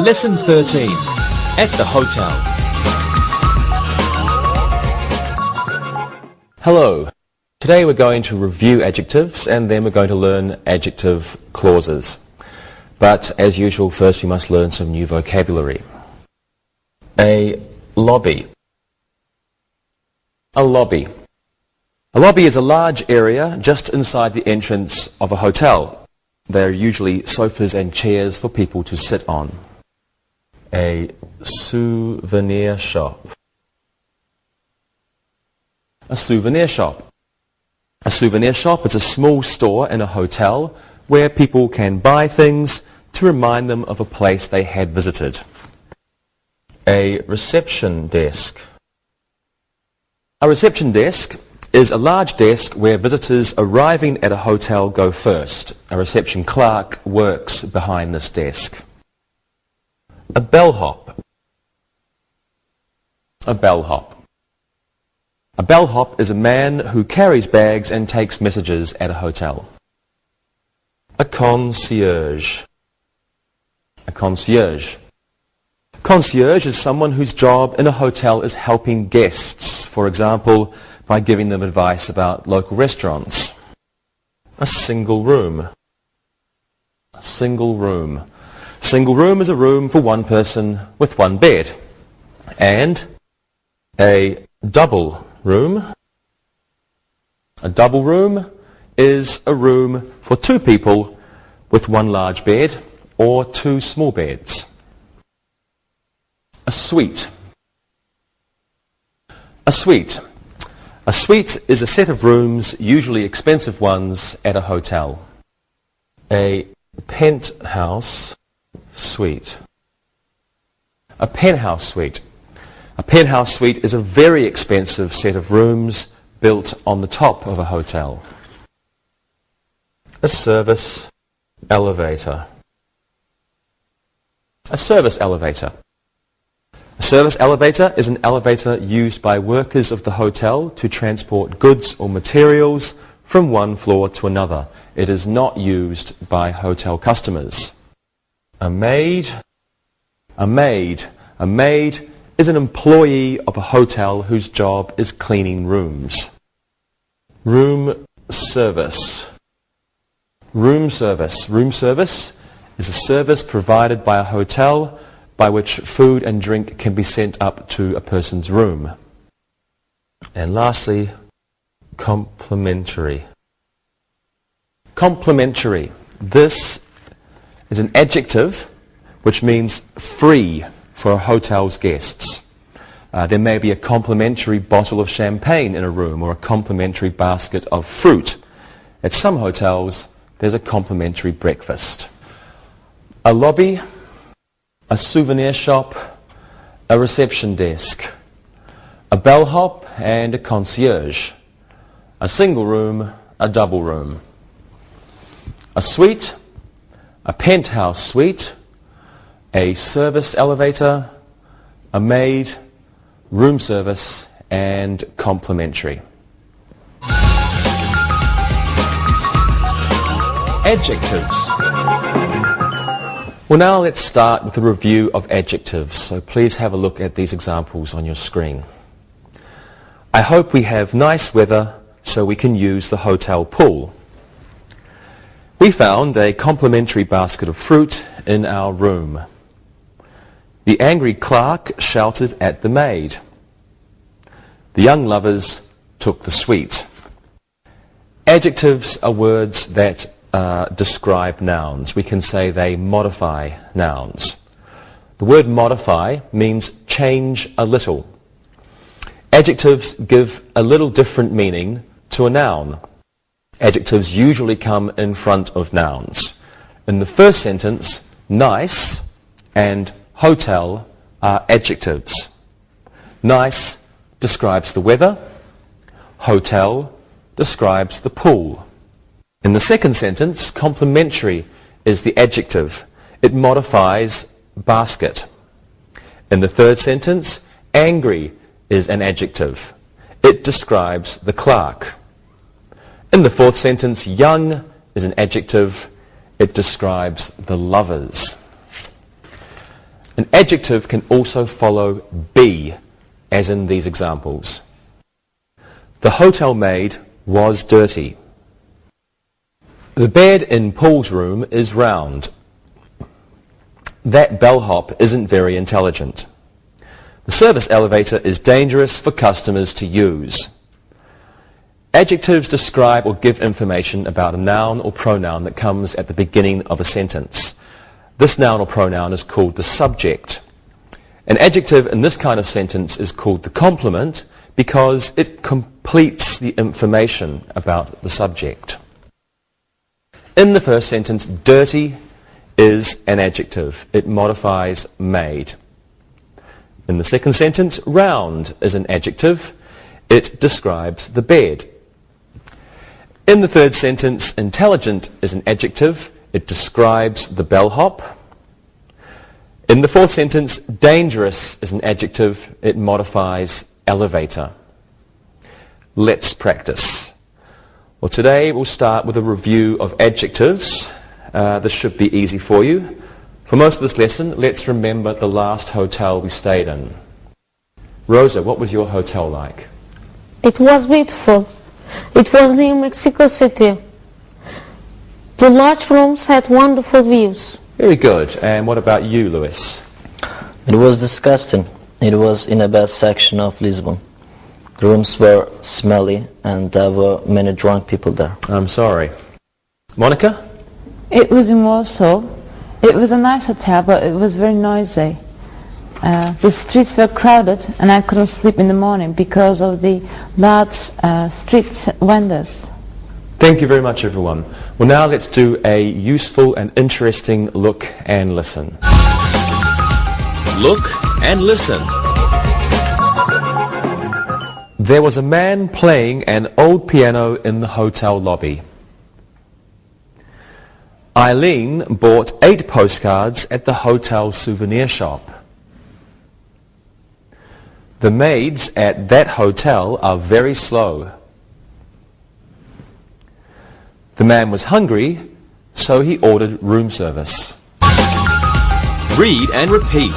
Lesson 13. At the hotel. Hello. Today we're going to review adjectives and then we're going to learn adjective clauses. But as usual, first we must learn some new vocabulary. A lobby. A lobby. A lobby is a large area just inside the entrance of a hotel. There are usually sofas and chairs for people to sit on. A souvenir shop. A souvenir shop. A souvenir shop is a small store in a hotel where people can buy things to remind them of a place they had visited. A reception desk. A reception desk is a large desk where visitors arriving at a hotel go first. A reception clerk works behind this desk. A bellhop. A bellhop. A bellhop is a man who carries bags and takes messages at a hotel. A concierge. A concierge. Concierge is someone whose job in a hotel is helping guests, for example, by giving them advice about local restaurants. A single room. A single room. Single room is a room for one person with one bed. And a double room. A double room is a room for two people with one large bed or two small beds. A suite. A suite. A suite is a set of rooms, usually expensive ones, at a hotel. A penthouse suite. A penthouse suite. A penthouse suite is a very expensive set of rooms built on the top of a hotel. A service elevator. A service elevator. A service elevator is an elevator used by workers of the hotel to transport goods or materials from one floor to another. It is not used by hotel customers. A maid. A maid. A maid is an employee of a hotel whose job is cleaning rooms. Room service. Room service. Room service is a service provided by a hotel by which food and drink can be sent up to a person's room. And lastly, complimentary. Complimentary. This is an adjective which means free for a hotel's guests. There may be a complimentary bottle of champagne in a room or a complimentary basket of fruit. At some hotels, there's a complimentary breakfast. A lobby, a souvenir shop, a reception desk, a bellhop and a concierge, a single room, a double room, a suite, a penthouse suite, a service elevator, a maid, room service and complimentary. Adjectives. Well, now let's start with a review of adjectives. So please have a look at these examples on your screen. I hope we have nice weather so we can use the hotel pool. We found a complimentary basket of fruit in our room. The angry clerk shouted at the maid. The young lovers took the suite. Adjectives are words that describe nouns. We can say they modify nouns. The word modify means change a little. Adjectives give a little different meaning to a noun. Adjectives usually come in front of nouns. In the first sentence, nice and hotel are adjectives. Nice describes the weather. Hotel describes the pool. In the second sentence, complimentary is the adjective. It modifies basket. In the third sentence, angry is an adjective. It describes the clerk. In the fourth sentence, young is an adjective. It describes the lovers. An adjective can also follow be, as in these examples. The hotel maid was dirty. The bed in Paul's room is round. That bellhop isn't very intelligent. The service elevator is dangerous for customers to use. Adjectives describe or give information about a noun or pronoun that comes at the beginning of a sentence. This noun or pronoun is called the subject. An adjective in this kind of sentence is called the complement because it completes the information about the subject. In the first sentence, dirty is an adjective. It modifies made. In the second sentence, round is an adjective. It describes the bed. In the third sentence, intelligent is an adjective. It describes the bellhop. In the fourth sentence, dangerous is an adjective. It modifies elevator. Let's practice. Well, today we'll start with a review of adjectives. This should be easy for you. For most of this lesson, let's remember the last hotel we stayed in. Rosa, what was your hotel like? It was beautiful. It was near Mexico City. The large rooms had wonderful views. Very good. And what about you, Lewis? It was disgusting. It was in a bad section of Lisbon. The rooms were smelly and there were many drunk people there. I'm sorry. Monica? It was in Warsaw. It was a nice hotel, but it was very noisy. The streets were crowded and I couldn't sleep in the morning because of the loud street vendors. Thank you very much, everyone. Well, now let's do a useful and interesting look and listen. Look and listen. There was a man playing an old piano in the hotel lobby. Eileen bought 8 postcards at the hotel souvenir shop. The maids at that hotel are very slow. The man was hungry, so he ordered room service. Read and repeat.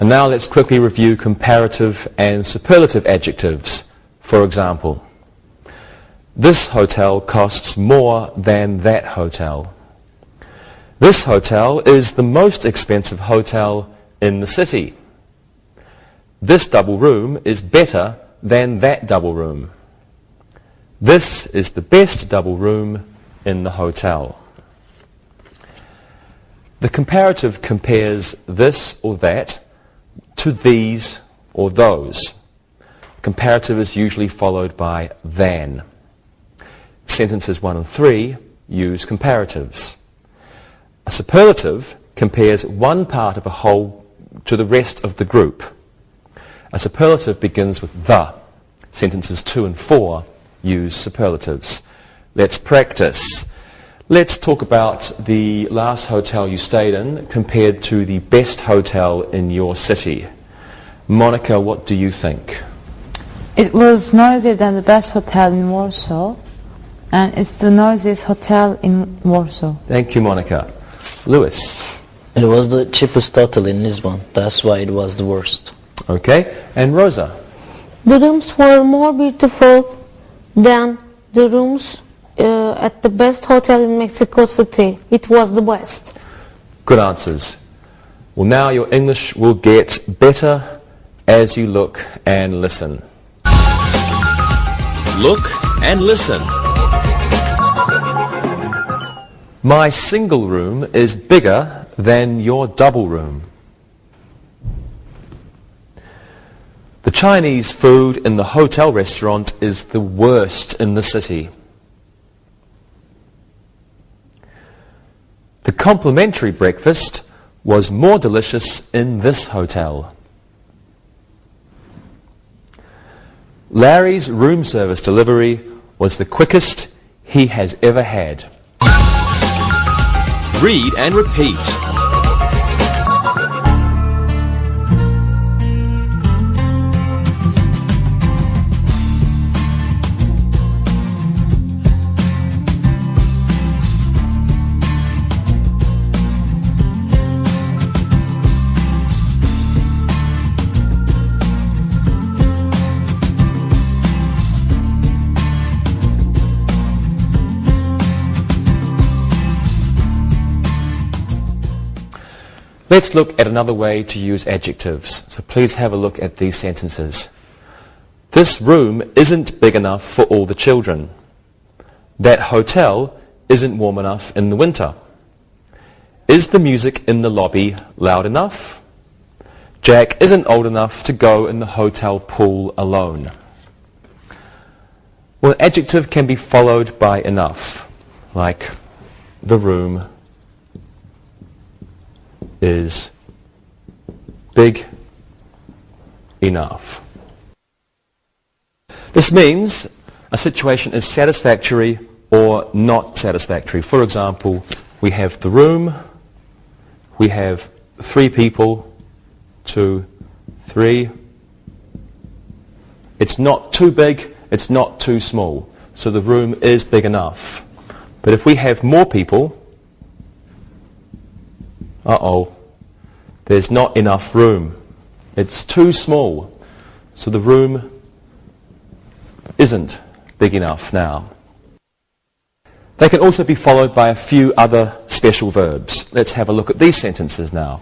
And now let's quickly review comparative and superlative adjectives. For example, this hotel costs more than that hotel. This hotel is the most expensive hotel in the city. This double room is better than that double room. This is the best double room in the hotel. The comparative compares this or that to these or those. Comparative is usually followed by than. Sentences 1 and 3 use comparatives. A superlative compares one part of a whole to the rest of the group. A superlative begins with the. Sentences 2 and 4 use superlatives. Let's practice. Let's talk about the last hotel you stayed in compared to the best hotel in your city. Monica, what do you think? It was noisier than the best hotel in Warsaw, and it's the noisiest hotel in Warsaw. Thank you, Monica. Lewis? It was the cheapest hotel in Lisbon. That's why it was the worst. Okay. And Rosa? The rooms were more beautiful than the rooms at the best hotel in Mexico City. It was the best. Good answers. Well, now your English will get better as you look and listen. Look and listen. My single room is bigger than your double room. The Chinese food in the hotel restaurant is the worst in the city. The complimentary breakfast was more delicious in this hotel. Larry's room service delivery was the quickest he has ever had. Read and repeat. Let's look at another way to use adjectives. So please have a look at these sentences. This room isn't big enough for all the children. That hotel isn't warm enough in the winter. Is the music in the lobby loud enough? Jack isn't old enough to go in the hotel pool alone. Well, an adjective can be followed by enough, like the room is big enough. This means a situation is satisfactory or not satisfactory. For example, we have the room, we have 3 people, 2, 3. It's not too big, it's not too small. So the room is big enough. But if we have more people, there's not enough room. It's too small. So the room isn't big enough now. They can also be followed by a few other special verbs. Let's have a look at these sentences now.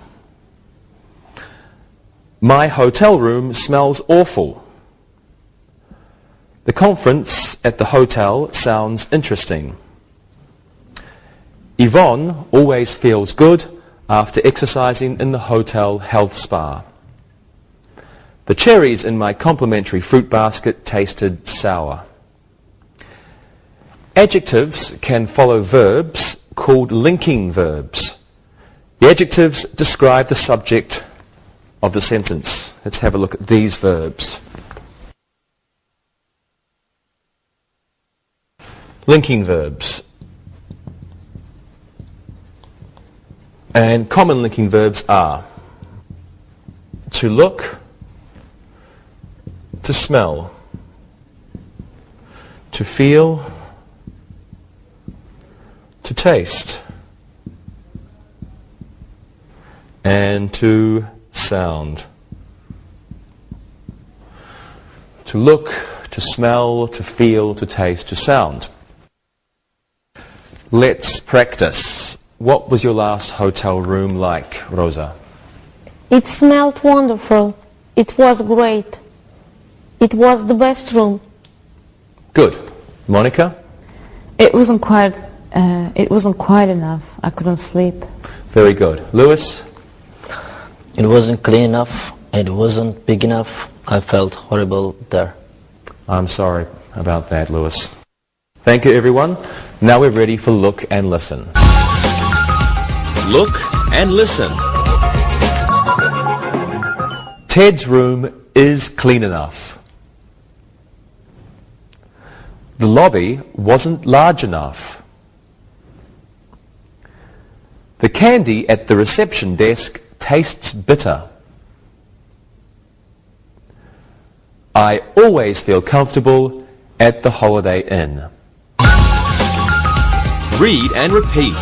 My hotel room smells awful. The conference at the hotel sounds interesting. Yvonne always feels good after exercising in the hotel health spa. The cherries in my complimentary fruit basket tasted sour. Adjectives can follow verbs called linking verbs. The adjectives describe the subject of the sentence. Let's have a look at these verbs. Linking verbs. And common linking verbs are to look, to smell, to feel, to taste, and to sound. To look, to smell, to feel, to taste, to sound. Let's practice. What was your last hotel room like, Rosa? It smelled wonderful. It was great. It was the best room. Good. Monica? It wasn't quite enough. I couldn't sleep. Very good. Lewis? It wasn't clean enough. It wasn't big enough. I felt horrible there. I'm sorry about that, Lewis. Thank you, everyone. Now we're ready for Look and Listen. Look and listen. Ted's room is clean enough. The lobby wasn't large enough. The candy at the reception desk tastes bitter. I always feel comfortable at the Holiday Inn. Read and repeat.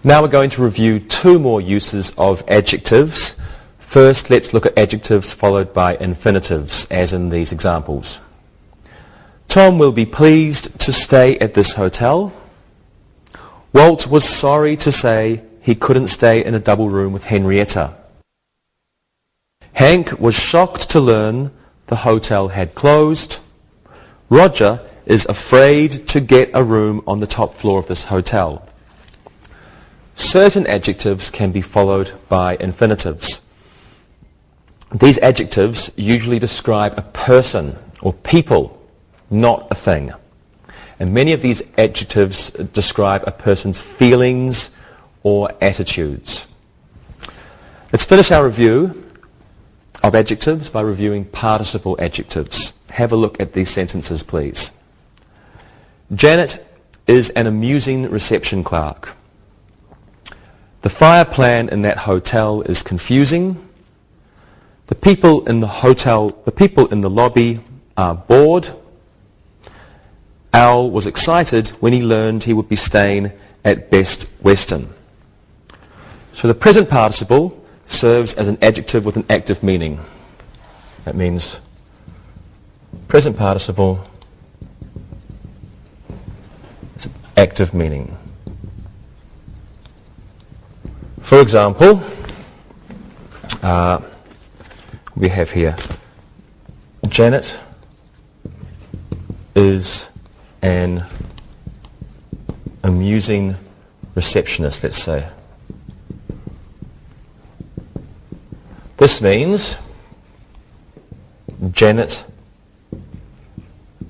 Now we're going to review 2 more uses of adjectives. First, let's look at adjectives followed by infinitives, as in these examples. Tom will be pleased to stay at this hotel. Walt was sorry to say he couldn't stay in a double room with Henrietta. Hank was shocked to learn the hotel had closed. Roger is afraid to get a room on the top floor of this hotel. Certain adjectives can be followed by infinitives. These adjectives usually describe a person or people, not a thing. And many of these adjectives describe a person's feelings or attitudes. Let's finish our review of adjectives by reviewing participle adjectives. Have a look at these sentences, please. Janet is an amusing reception clerk. The fire plan in that hotel is confusing. The people in the lobby are bored. Al was excited when he learned he would be staying at Best Western. So the present participle serves as an adjective with an active meaning. That means present participle is active meaning. For example, we have here, Janet is an amusing receptionist, let's say. This means Janet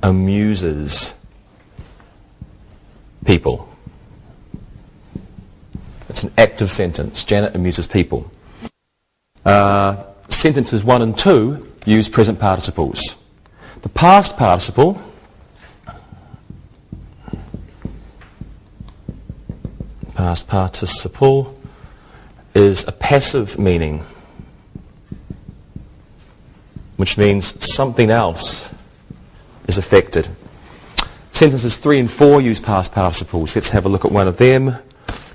amuses people. It's an active sentence. Janet amuses people. Sentences 1 and 2 use present participles. The past participle is a passive meaning, which means something else is affected. Sentences 3 and 4 use past participles. Let's have a look at one of them.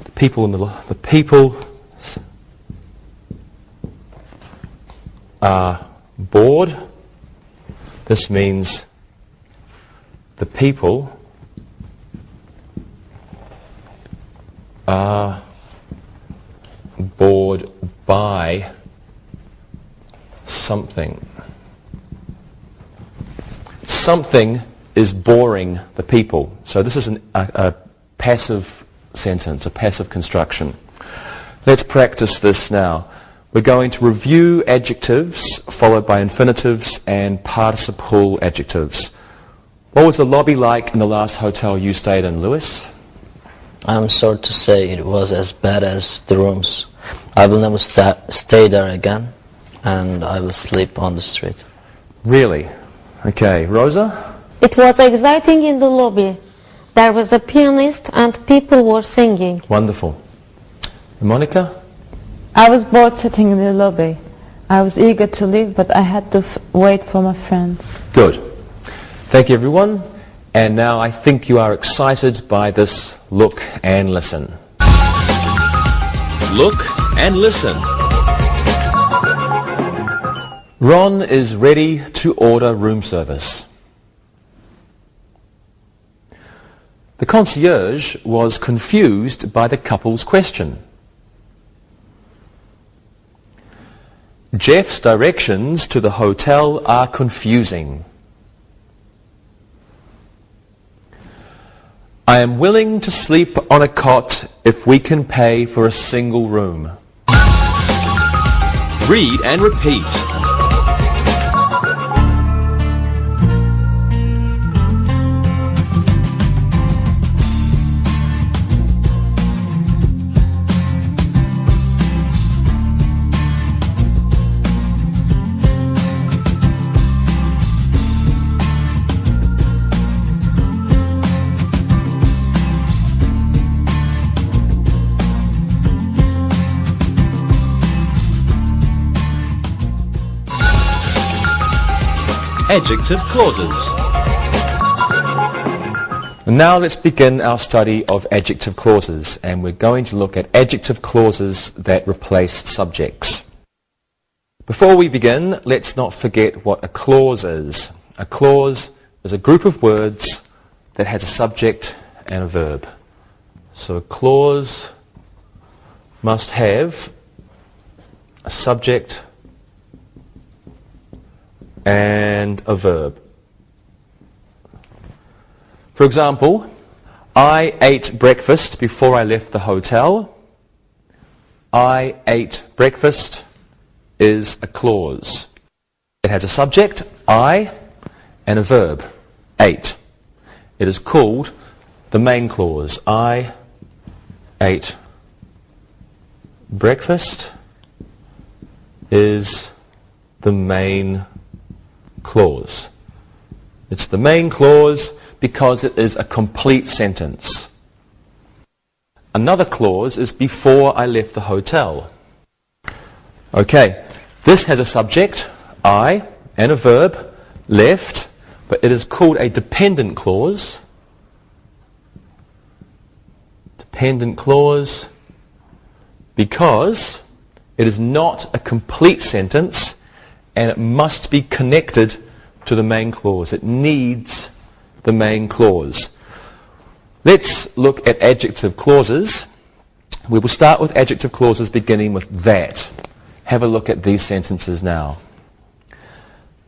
The people are bored. This means the people are bored by something. Something is boring the people. So this is a passive sentence, a passive construction. Let's practice this now. We're going to review adjectives followed by infinitives and participle adjectives. What was the lobby like in the last hotel you stayed in, Lewis? I'm sorry to say it was as bad as the rooms. I will never stay there again, and I will sleep on the street. Really? Okay, Rosa? It was exciting in the lobby. There was a pianist and people were singing. Wonderful. And Monica? I was bored sitting in the lobby. I was eager to leave, but I had to wait for my friends. Good. Thank you, everyone. And now I think you are excited by this look and listen. Look and listen. Ron is ready to order room service. The concierge was confused by the couple's question. Jeff's directions to the hotel are confusing. I am willing to sleep on a cot if we can pay for a single room. Read and repeat. Adjective clauses. Now let's begin our study of adjective clauses, and we're going to look at adjective clauses that replace subjects. Before we begin, let's not forget what a clause is. A clause is a group of words that has a subject and a verb. So a clause must have a subject and a verb. For example, I ate breakfast before I left the hotel. I ate breakfast is a clause. It has a subject, I, and a verb, ate. It is called the main clause. I ate breakfast is the main clause. It's the main clause because it is a complete sentence. Another clause is before I left the hotel. Okay, this has a subject, I, and a verb, left, but it is called a dependent clause. Dependent clause because it is not a complete sentence and it must be connected to the main clause. It needs the main clause. Let's look at adjective clauses. We will start with adjective clauses beginning with that. Have a look at these sentences now.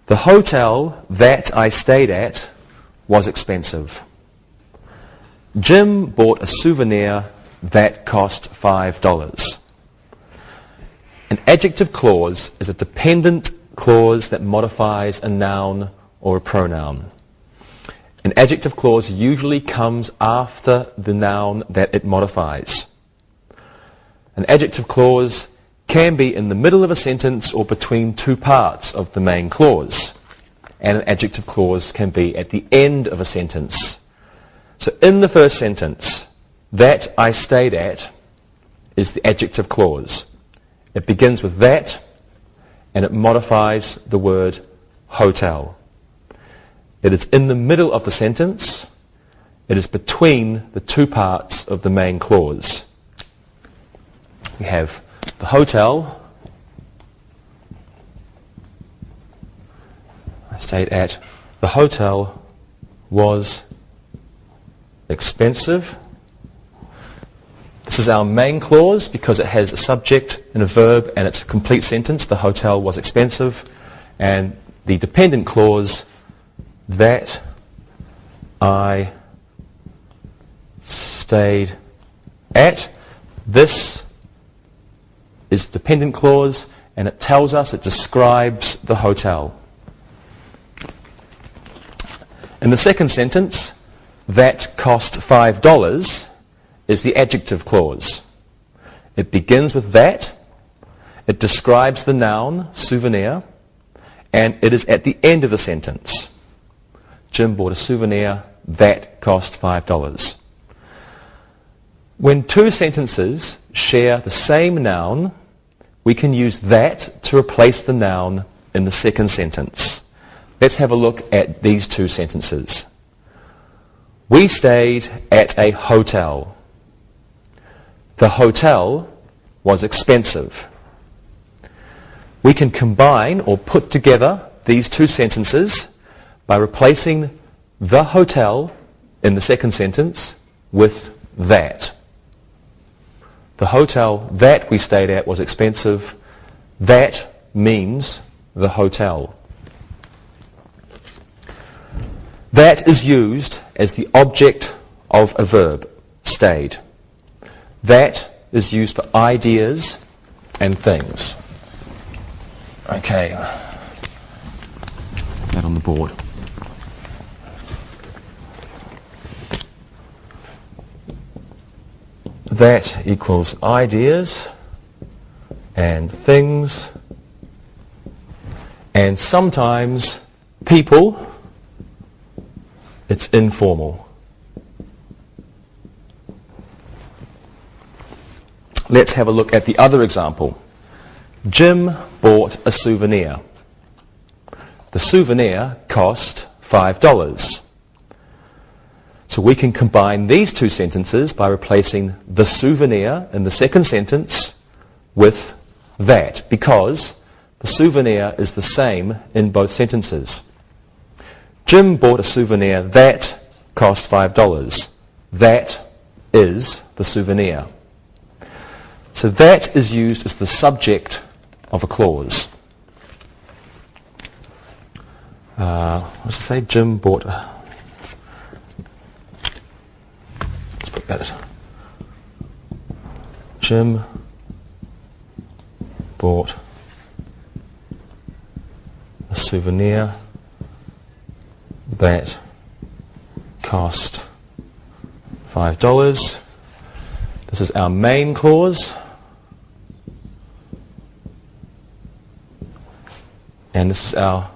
The hotel that I stayed at was expensive. Jim bought a souvenir that cost $5. An adjective clause is a dependent clause that modifies a noun or a pronoun. An adjective clause usually comes after the noun that it modifies. An adjective clause can be in the middle of a sentence or between two parts of the main clause. And an adjective clause can be at the end of a sentence. So in the first sentence, that I stayed at is the adjective clause. It begins with that and it modifies the word hotel. It is in the middle of the sentence. It is between the two parts of the main clause. We have the hotel I stayed at. The hotel was expensive. This is our main clause because it has a subject and a verb and it's a complete sentence. The hotel was expensive. And the dependent clause, that I stayed at. This is the dependent clause and it tells us, it describes the hotel. In the second sentence, that cost $5 is the adjective clause. It begins with that, it describes the noun, souvenir, and it is at the end of the sentence. Jim bought a souvenir that cost $5. When two sentences share the same noun, we can use that to replace the noun in the second sentence. Let's have a look at these two sentences. We stayed at a hotel. The hotel was expensive. We can combine or put together these two sentences by replacing the hotel in the second sentence with that. The hotel that we stayed at was expensive. That means the hotel. That is used as the object of a verb, stayed. That is used for ideas and things. Okay, that on the board. That equals ideas and things and sometimes people. It's informal. Let's have a look at the other example. Jim bought a souvenir. The souvenir cost $5. So we can combine these two sentences by replacing the souvenir in the second sentence with that, because the souvenir is the same in both sentences. Jim bought a souvenir that cost $5. That is the souvenir. So that is used as the subject of a clause. What does it say? Jim bought Jim bought a souvenir that cost $5. This is our main clause. And this is our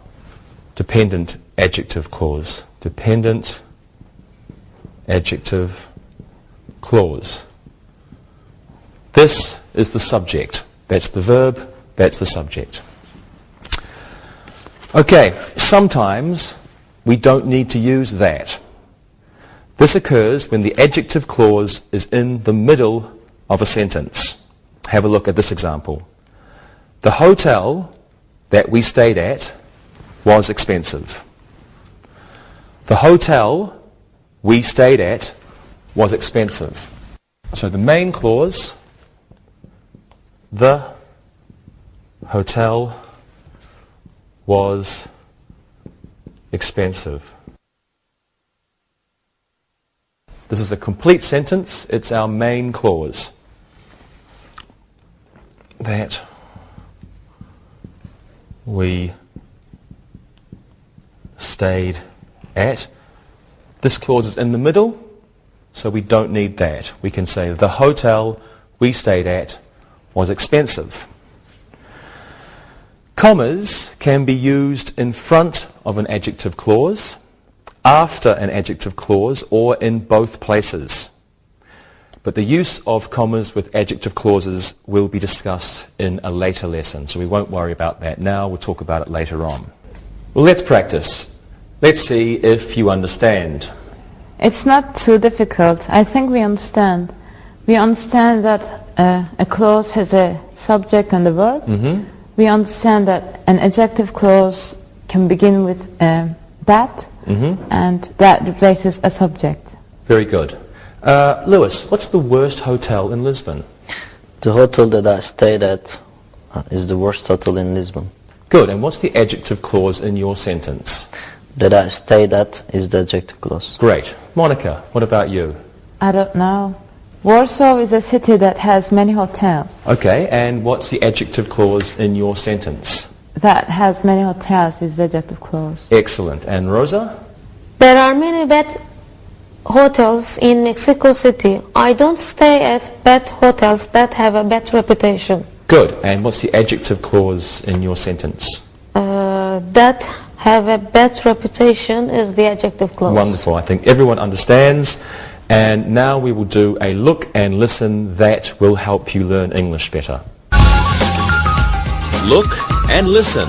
dependent adjective clause. Dependent adjective clause. This is the subject. That's the verb, that's the subject. Okay, sometimes we don't need to use that. This occurs when the adjective clause is in the middle of a sentence. Have a look at this example. The hotel that we stayed at was expensive. The hotel we stayed at was expensive. So the main clause, the hotel was expensive. This is a complete sentence. It's our main clause. That we stayed at. This clause is in the middle, so we don't need that. We can say the hotel we stayed at was expensive. Commas can be used in front of an adjective clause, after an adjective clause, or in both places. But the use of commas with adjective clauses will be discussed in a later lesson, so we won't worry about that now. We'll talk about it later on. Well, let's practice. Let's see if you understand. It's not too difficult. I think we understand. We understand that a clause has a subject and a verb. Mm-hmm. We understand that an adjective clause can begin with that, and that replaces a subject. Very good. Lewis, what's the worst hotel in Lisbon? The hotel that I stayed at is the worst hotel in Lisbon. Good. And what's the adjective clause in your sentence? That I stayed at is the adjective clause. Great. Monica, what about you? I don't know. Warsaw is a city that has many hotels. Okay, and what's the adjective clause in your sentence? That has many hotels is the adjective clause. Excellent. And Rosa? There are many bad hotels in Mexico City. I don't stay at bad hotels that have a bad reputation. Good. And what's the adjective clause in your sentence? That have a bad reputation is the adjective clause. Wonderful. I think everyone understands. And now we will do a look and listen that will help you learn English better. Look and listen.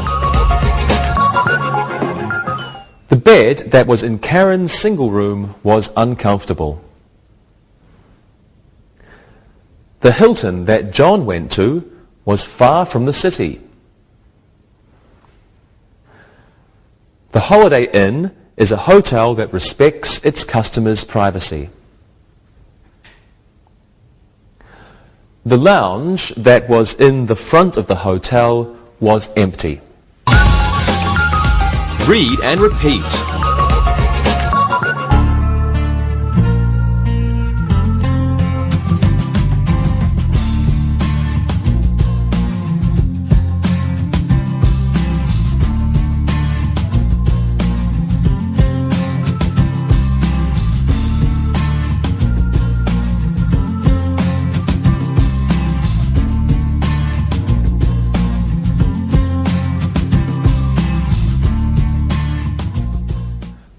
The bed that was in Karen's single room was uncomfortable. The Hilton that John went to was far from the city. The Holiday Inn is a hotel that respects its customers' privacy. The lounge that was in the front of the hotel was empty. Read and repeat.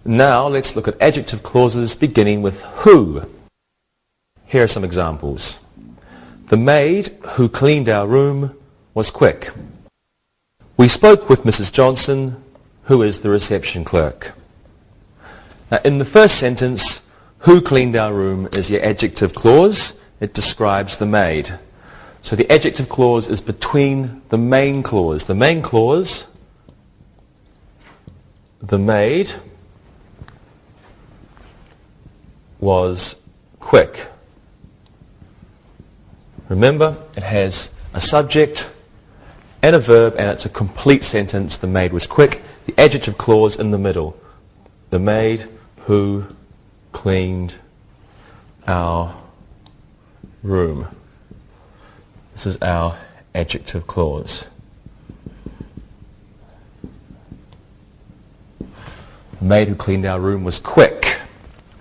Now let's look at adjective clauses beginning with who. Here are some examples. The maid who cleaned our room was quick. We spoke with Mrs. Johnson, who is the reception clerk. Now, in the first sentence, who cleaned our room is the adjective clause. It describes the maid. So the adjective clause is between the main clause. The main clause, the maid was quick. Remember, it has a subject and a verb, and it's a complete sentence. The maid was quick. The adjective clause in the middle. The maid who cleaned our room. This is our adjective clause. The maid who cleaned our room was quick,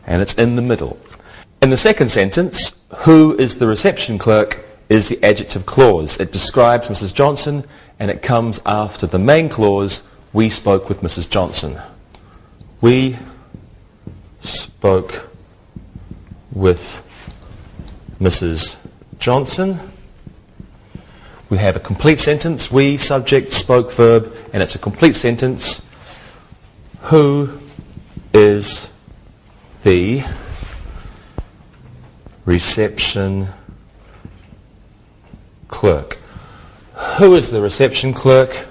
and it's in the middle. In the second sentence, who is the reception clerk is the adjective clause. It describes Mrs. Johnson, and it comes after the main clause, we spoke with Mrs. Johnson. We spoke with Mrs. Johnson. We have a complete sentence, we, subject, spoke, verb, and it's a complete sentence. Who is the reception clerk? Who is the reception clerk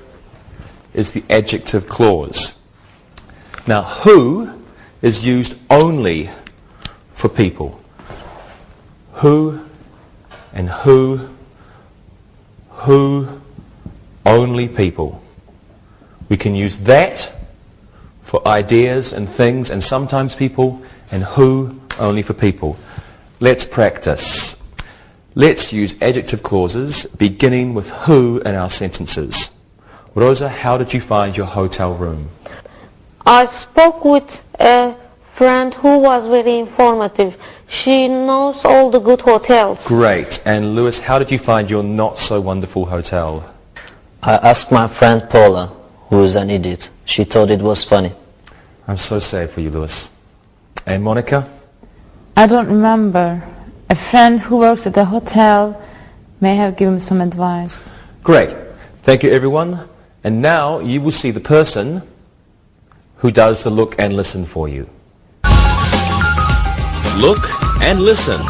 is the adjective clause. Now, who is used only for people. Who and who, only people. We can use that for ideas and things and sometimes people, and who only for people. Let's practice. Let's use adjective clauses beginning with who in our sentences. Rosa, how did you find your hotel room? I spoke with a friend who was very informative. She knows all the good hotels. Great. And Lewis, how did you find your not so wonderful hotel? I asked my friend Paula, who is an idiot. She thought it was funny. I'm so sad for you, Lewis. And Monica? I don't remember. A friend who works at the hotel may have given me some advice. Great. Thank you, everyone. And now you will see the person who does the look and listen for you. Look and listen.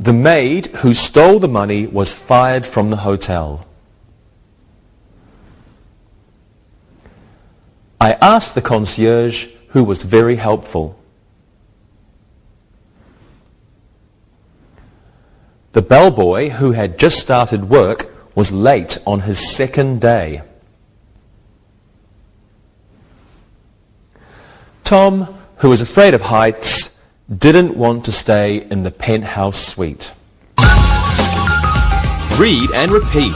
The maid who stole the money was fired from the hotel. I asked the concierge, who was very helpful. The bellboy who had just started work was late on his second day. Tom, who was afraid of heights, didn't want to stay in the penthouse suite. Read and repeat.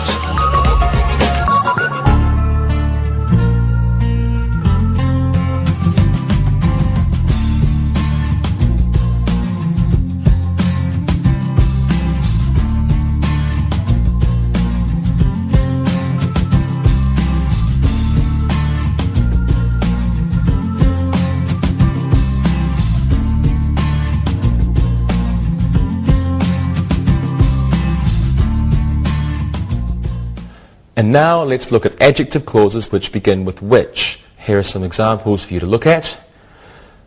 And now let's look at adjective clauses which begin with which. Here are some examples for you to look at.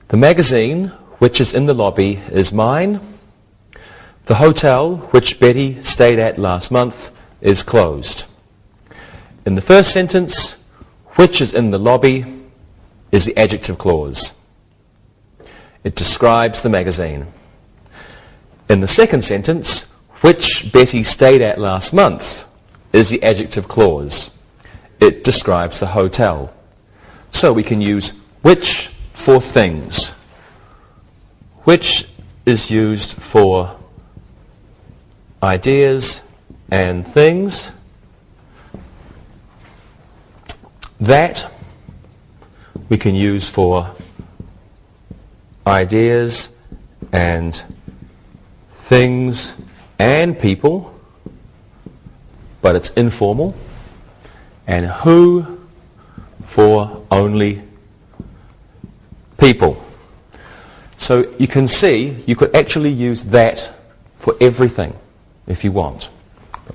The magazine, which is in the lobby, is mine. The hotel, which Betty stayed at last month, is closed. In the first sentence, which is in the lobby is the adjective clause. It describes the magazine. In the second sentence, which Betty stayed at last month is the adjective clause. It describes the hotel. So we can use which for things. Which is used for ideas and things. That we can use for ideas and things and people, but it's informal. And who for only people. So you can see you could actually use that for everything if you want.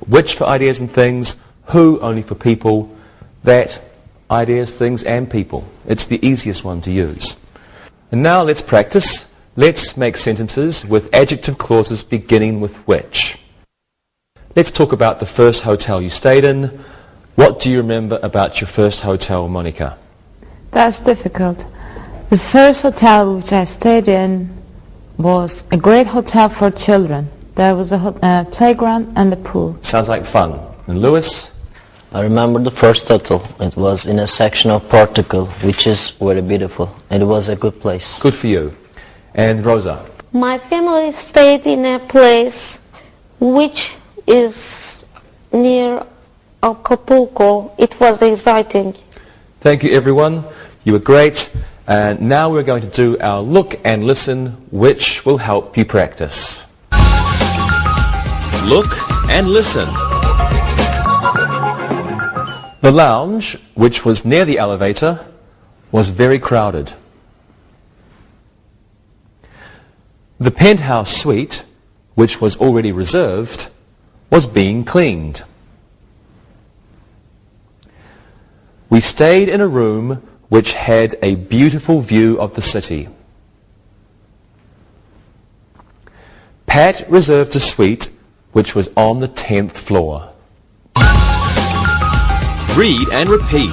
Which for ideas and things, who only for people, that, ideas, things and people. It's the easiest one to use. And now let's practice. Let's make sentences with adjective clauses beginning with which. Let's talk about the first hotel you stayed in. What do you remember about your first hotel, Monica? That's difficult. The first hotel which I stayed in was a great hotel for children. There was a playground and a pool. Sounds like fun. And Lewis? I remember the first hotel. It was in a section of Portugal, which is very beautiful. It was a good place. Good for you. And Rosa? My family stayed in a place which is near Acapulco. It was exciting. Thank you, everyone. You were great. And now we're going to do our look and listen, which will help you practice. Look and listen. The lounge, which was near the elevator, was very crowded. The penthouse suite, which was already reserved, was being cleaned. We stayed in a room which had a beautiful view of the city. Pat reserved a suite which was on the 10th floor. Read and repeat.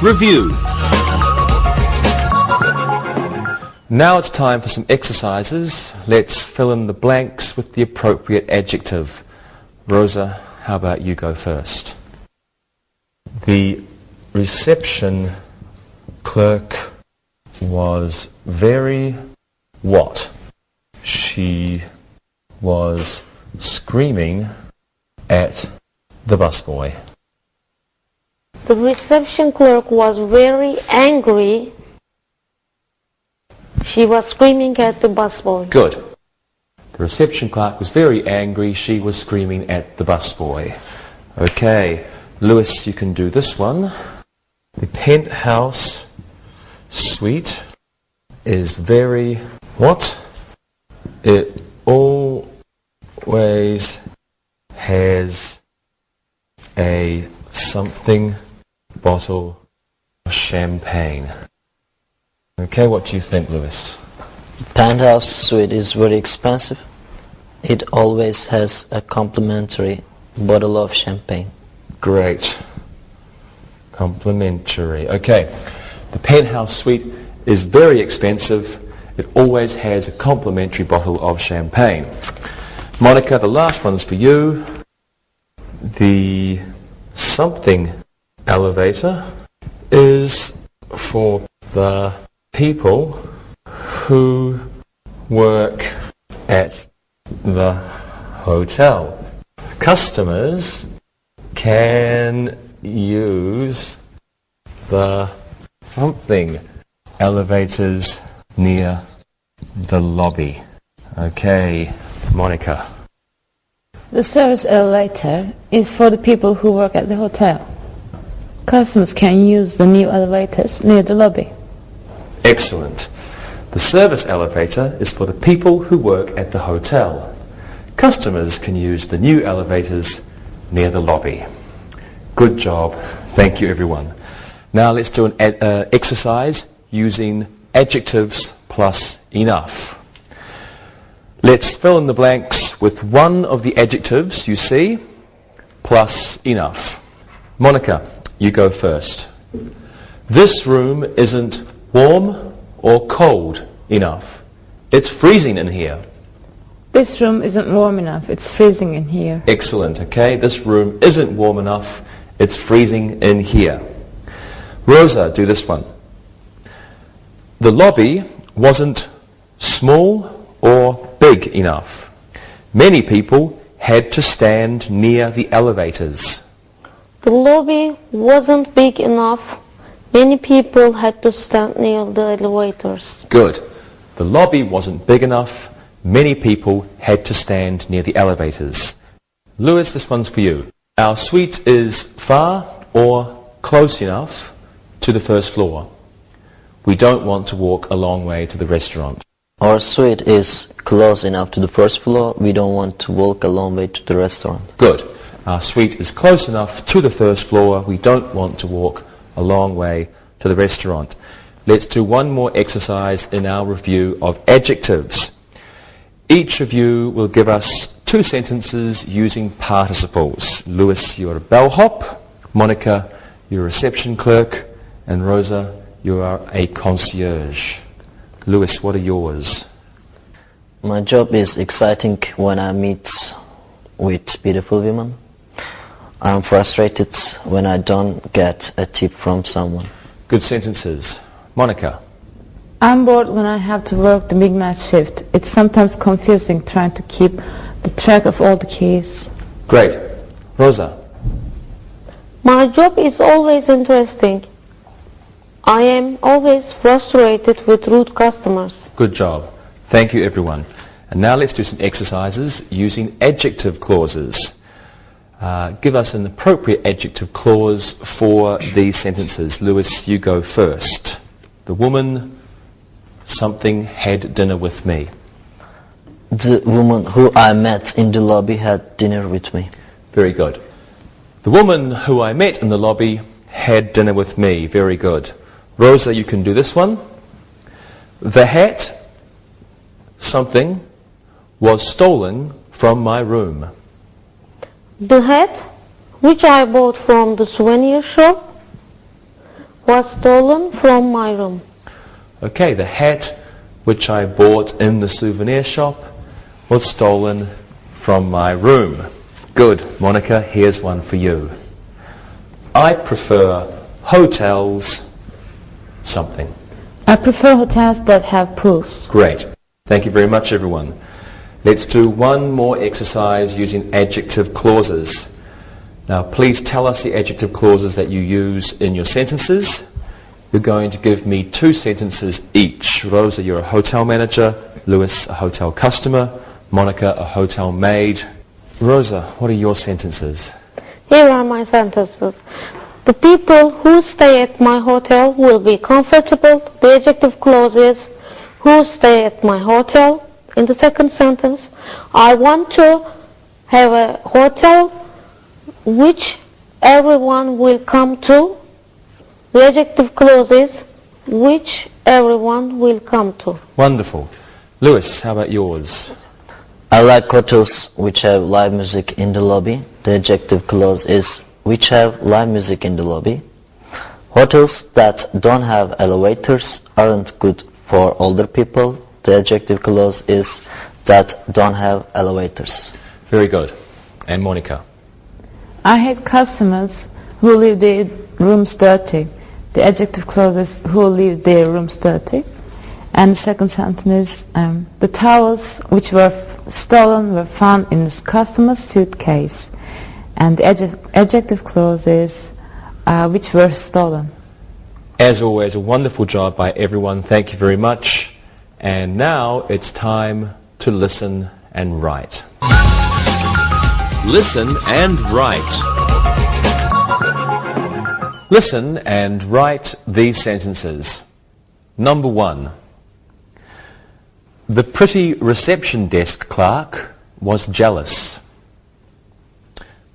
Review. Now it's time for some exercises. Let's fill in the blanks with the appropriate adjective. Rosa, how about you go first? The reception clerk was very what? She was screaming at the busboy. The reception clerk was very angry. She was screaming at the busboy. Good. The reception clerk was very angry. She was screaming at the busboy. Okay, Lewis, you can do this one. The penthouse suite is very what? It always has a something bottle of champagne. Okay, what do you think, Lewis? Penthouse suite is very expensive. It always has a complimentary bottle of champagne. Great. Complimentary. Okay. The penthouse suite is very expensive. It always has a complimentary bottle of champagne. Monica, the last one's for you. The something elevator is for the people who work at the hotel. Customers can use the something elevators near the lobby. Okay, Monica. The service elevator is for the people who work at the hotel. Customers can use the new elevators near the lobby. Excellent. The service elevator is for the people who work at the hotel. Customers can use the new elevators near the lobby. Good job. Thank you, everyone. Now let's do an exercise using adjectives plus enough. Let's fill in the blanks with one of the adjectives you see plus enough. Monica, you go first. This room isn't warm or cold enough. It's freezing in here. This room isn't warm enough. It's freezing in here. Excellent, okay? This room isn't warm enough. It's freezing in here. Rosa, do this one. The lobby wasn't small or big enough. Many people had to stand near the elevators. The lobby wasn't big enough. Many people had to stand near the elevators. Good. The lobby wasn't big enough. Many people had to stand near the elevators. Lewis, this one's for you. Our suite is far or close enough to the first floor. We don't want to walk a long way to the restaurant. Our suite is close enough to the first floor. We don't want to walk a long way to the restaurant. Good. Our suite is close enough to the first floor. We don't want to walk a long way to the restaurant. Let's do one more exercise in our review of adjectives. Each of you will give us 2 sentences using participles. Lewis, you're a bellhop. Monica, you're a reception clerk. And Rosa, you are a concierge. Lewis, what are yours? My job is exciting when I meet with beautiful women. I'm frustrated when I don't get a tip from someone. Good sentences. Monica. I'm bored when I have to work the midnight shift. It's sometimes confusing trying to keep the track of all the keys. Great. Rosa. My job is always interesting. I am always frustrated with rude customers. Good job. Thank you, everyone. And now let's do some exercises using adjective clauses. Give us an appropriate adjective clause for these sentences. Lewis, you go first. The woman, something, had dinner with me. The woman who I met in the lobby had dinner with me. Very good. The woman who I met in the lobby had dinner with me. Very good. Rosa, you can do this one. The hat, something, was stolen from my room. The hat, which I bought from the souvenir shop, was stolen from my room. Okay, the hat which I bought in the souvenir shop was stolen from my room. Good. Monica, here's one for you. I prefer hotels, something. I prefer hotels that have pools. Great. Thank you very much, everyone. Let's do one more exercise using adjective clauses. Now, please tell us the adjective clauses that you use in your sentences. You're going to give me 2 sentences each. Rosa, you're a hotel manager. Lewis, a hotel customer. Monica, a hotel maid. Rosa, what are your sentences? Here are my sentences. The people who stay at my hotel will be comfortable. The adjective clause is who stay at my hotel. In the second sentence, I want to have a hotel which everyone will come to. The adjective clause is which everyone will come to. Wonderful. Lewis, how about yours? I like hotels which have live music in the lobby. The adjective clause is which have live music in the lobby. Hotels that don't have elevators aren't good for older people. The adjective clause is that don't have elevators. Very good. And Monica? I hate customers who leave their rooms dirty. The adjective clause is who leave their rooms dirty. And the second sentence is the towels which were stolen were found in this customer's suitcase. And the adjective clause is which were stolen. As always, a wonderful job by everyone. Thank you very much. And now it's time to listen and write. Listen and write. Listen and write these sentences. Number 1. The pretty reception desk clerk was jealous.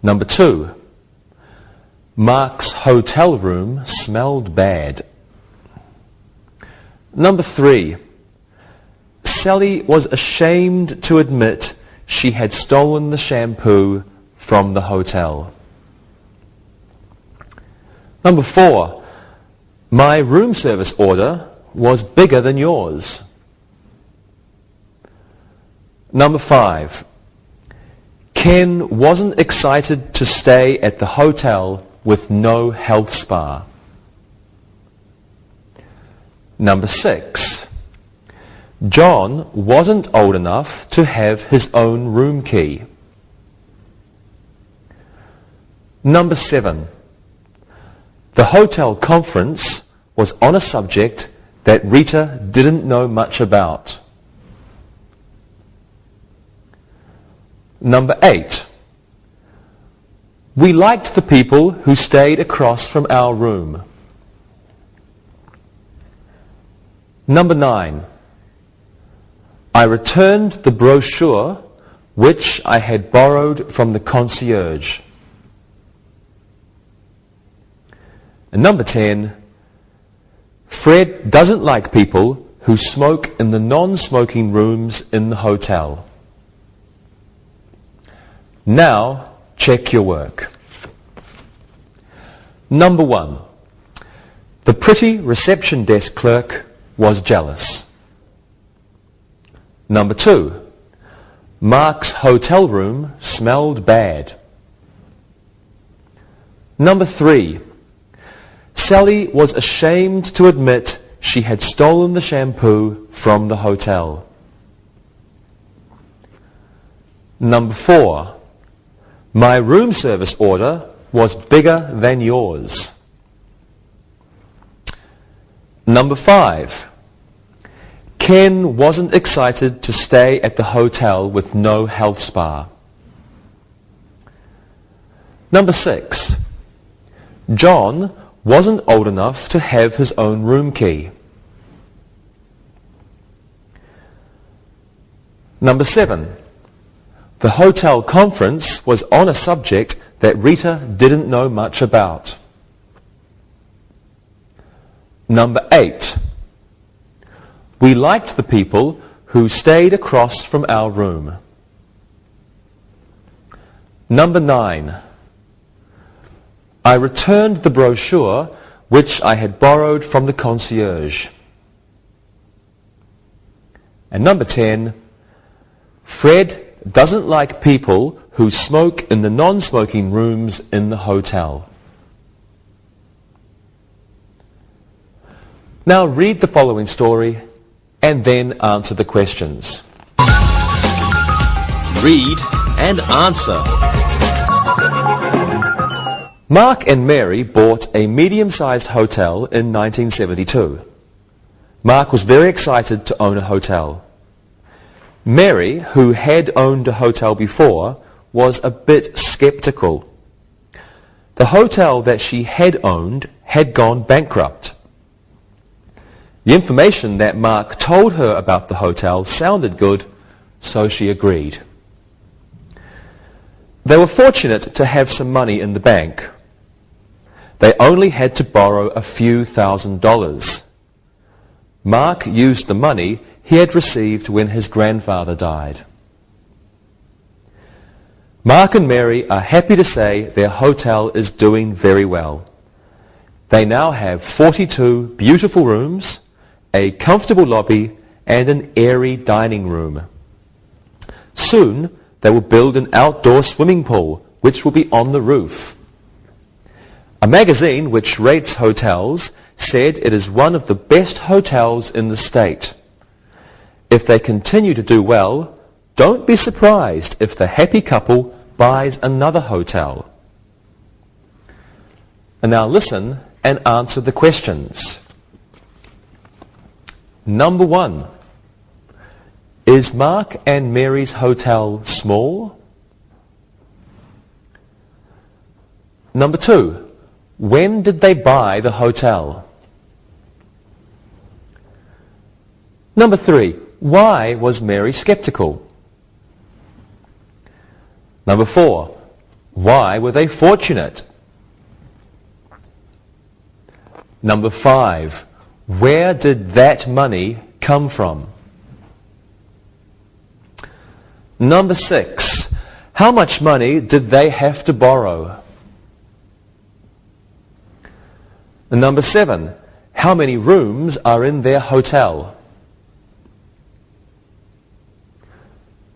Number 2. Mark's hotel room smelled bad. Number 3. Sally was ashamed to admit she had stolen the shampoo from the hotel. Number 4. My room service order was bigger than yours. Number 5. Ken wasn't excited to stay at the hotel with no health spa. Number 6. John wasn't old enough to have his own room key. Number 7. The hotel conference was on a subject that Rita didn't know much about. Number 8. We liked the people who stayed across from our room. Number 9. I returned the brochure which I had borrowed from the concierge. And number 10. Fred doesn't like people who smoke in the non-smoking rooms in the hotel. Now, check your work. Number 1. The pretty reception desk clerk was jealous. Number 2. Mark's hotel room smelled bad. Number 3. Sally was ashamed to admit she had stolen the shampoo from the hotel. Number 4. My room service order was bigger than yours. Number 5. Ken wasn't excited to stay at the hotel with no health spa. Number 6. John wasn't old enough to have his own room key. Number 7. The hotel conference was on a subject that Rita didn't know much about. Number 8. We liked the people who stayed across from our room. Number 9. I returned the brochure which I had borrowed from the concierge. And number 10. Fred doesn't like people who smoke in the non-smoking rooms in the hotel. Now read the following story and then answer the questions. Read and answer. Mark and Mary bought a medium-sized hotel in 1972. Mark was very excited to own a hotel. Mary, who had owned a hotel before, was a bit skeptical. The hotel that she had owned had gone bankrupt. The information that Mark told her about the hotel sounded good, so she agreed. They were fortunate to have some money in the bank. They only had to borrow a few $1,000s. Mark used the money he had received when his grandfather died. Mark and Mary are happy to say their hotel is doing very well. They now have 42 beautiful rooms, a comfortable lobby, and an airy dining room. Soon, they will build an outdoor swimming pool, which will be on the roof. A magazine which rates hotels said it is one of the best hotels in the state. If they continue to do well, don't be surprised if the happy couple buys another hotel. And now listen and answer the questions. Number 1. Is Mark and Mary's hotel small? Number 2. When did they buy the hotel? Number 3. Why was Mary skeptical? Number 4. Why were they fortunate? Number 5. Where did that money come from? Number 6. How much money did they have to borrow? And number 7. How many rooms are in their hotel?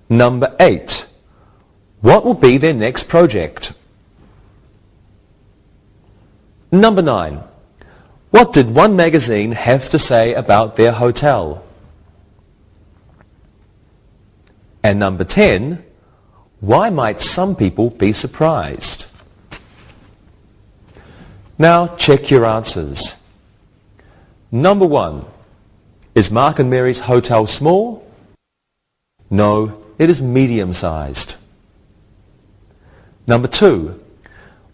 Number 8. What will be their next project? Number 9. What did one magazine have to say about their hotel? And number 10. Why might some people be surprised? Now check your answers. Number 1. Is Mark and Mary's hotel small? No, it is medium-sized. Number 2.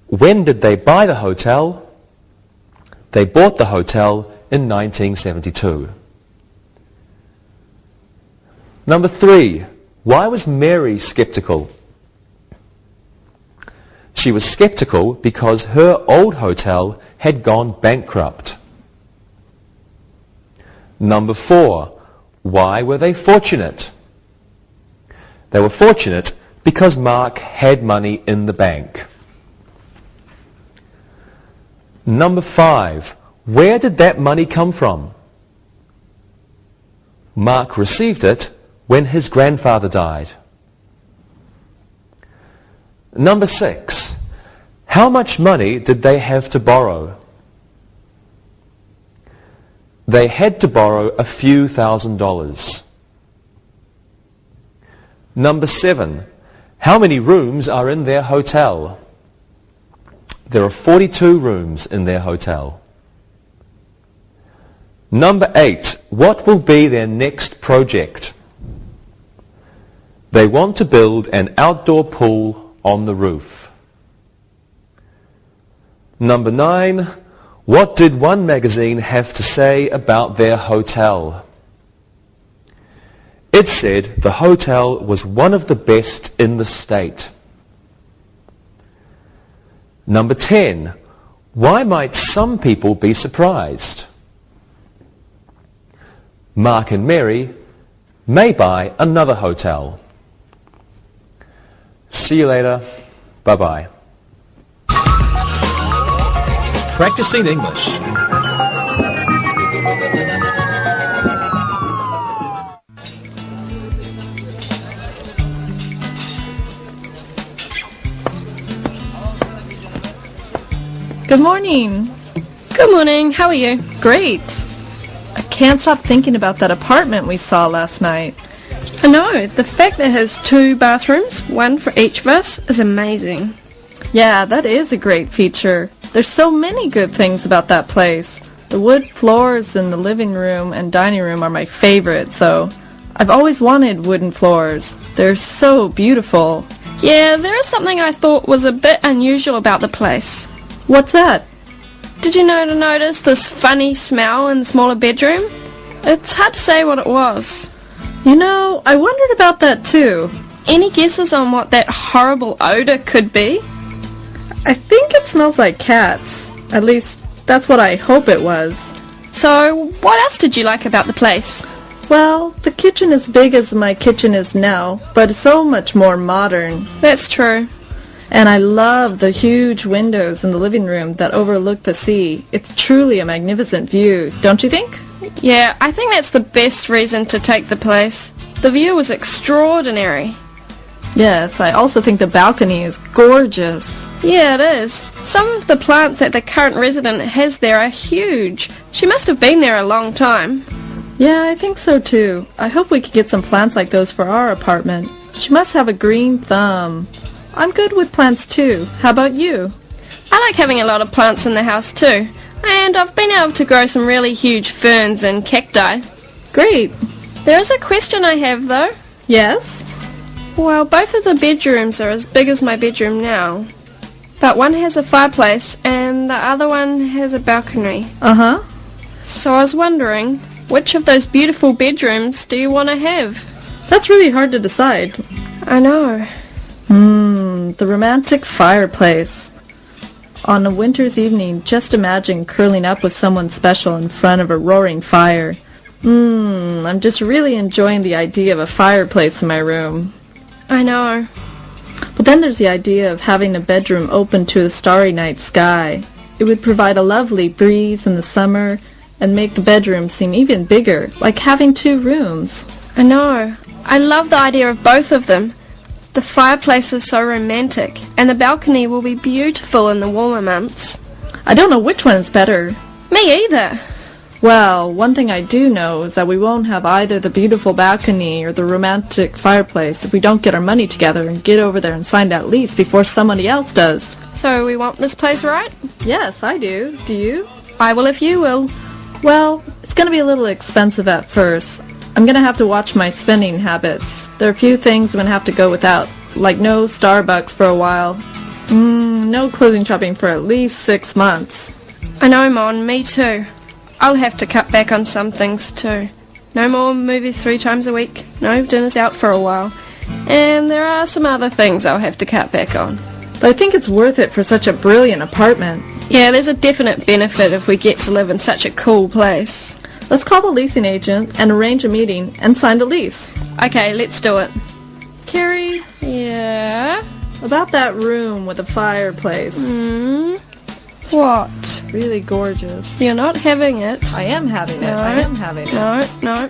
When did they buy the hotel? They bought the hotel in 1972. Number 3. Why was Mary skeptical? She was skeptical because her old hotel had gone bankrupt. Number 4. Why were they fortunate? They were fortunate because Mark had money in the bank. Number 5. Where did that money come from? Mark received it when his grandfather died. Number 6. How much money did they have to borrow? They had to borrow a few $1,000s. Number 7. How many rooms are in their hotel? There are 42 rooms in their hotel. Number 8. What will be their next project? They want to build an outdoor pool on the roof. Number 9. What did one magazine have to say about their hotel? It said the hotel was one of the best in the state. Number 10. Why might some people be surprised? Mark and Mary may buy another hotel. See you later. Bye-bye. Practicing English. Good morning. Good morning. How are you? Great. I can't stop thinking about that apartment we saw last night. I know. The fact that it has 2 bathrooms, one for each of us, is amazing. Yeah, that is a great feature. There's so many good things about that place. The wood floors in the living room and dining room are my favorite, so I've always wanted wooden floors. They're so beautiful. Yeah, there is something I thought was a bit unusual about the place. What's that? Did you notice this funny smell in the smaller bedroom? It's hard to say what it was. You know, I wondered about that too. Any guesses on what that horrible odor could be? I think it smells like cats. At least, that's what I hope it was. So, what else did you like about the place? Well, the kitchen is big as my kitchen is now, but so much more modern. That's true. And I love the huge windows in the living room that overlook the sea. It's truly a magnificent view, don't you think? Yeah, I think that's the best reason to take the place. The view was extraordinary. Yes, I also think the balcony is gorgeous. Yeah, it is. Some of the plants that the current resident has there are huge. She must have been there a long time. Yeah, I think so too. I hope we could get some plants like those for our apartment. She must have a green thumb. I'm good with plants too. How about you? I like having a lot of plants in the house too. And I've been able to grow some really huge ferns and cacti. Great. There is a question I have though. Yes? Well, both of the bedrooms are as big as my bedroom now. But one has a fireplace and the other one has a balcony. Uh-huh. So I was wondering, which of those beautiful bedrooms do you want to have? That's really hard to decide. I know. The romantic fireplace. On a winter's evening, just imagine curling up with someone special in front of a roaring fire. I'm just really enjoying the idea of a fireplace in my room. I know. But then there's the idea of having a bedroom open to the starry night sky. It would provide a lovely breeze in the summer and make the bedroom seem even bigger, like having 2 rooms. I know. I love the idea of both of them. The fireplace is so romantic, and the balcony will be beautiful in the warmer months. I don't know which one is better. Me either. Well, one thing I do know is that we won't have either the beautiful balcony or the romantic fireplace if we don't get our money together and get over there and sign that lease before somebody else does. So we want this place, right? Yes, I do. Do you? I will if you will. Well, it's going to be a little expensive at first. I'm going to have to watch my spending habits. There are a few things I'm going to have to go without, like no Starbucks for a while. No clothing shopping for at least 6 months. I know, Mon, me too. I'll have to cut back on some things too. No more movies 3 times a week. No dinners out for a while. And there are some other things I'll have to cut back on. But I think it's worth it for such a brilliant apartment. Yeah, there's a definite benefit if we get to live in such a cool place. Let's call the leasing agent and arrange a meeting and sign the lease. Okay, let's do it. Carrie, Yeah? about that room with the fireplace. It's what? Really gorgeous. You're not having it. I am having it. I am having it. No, no.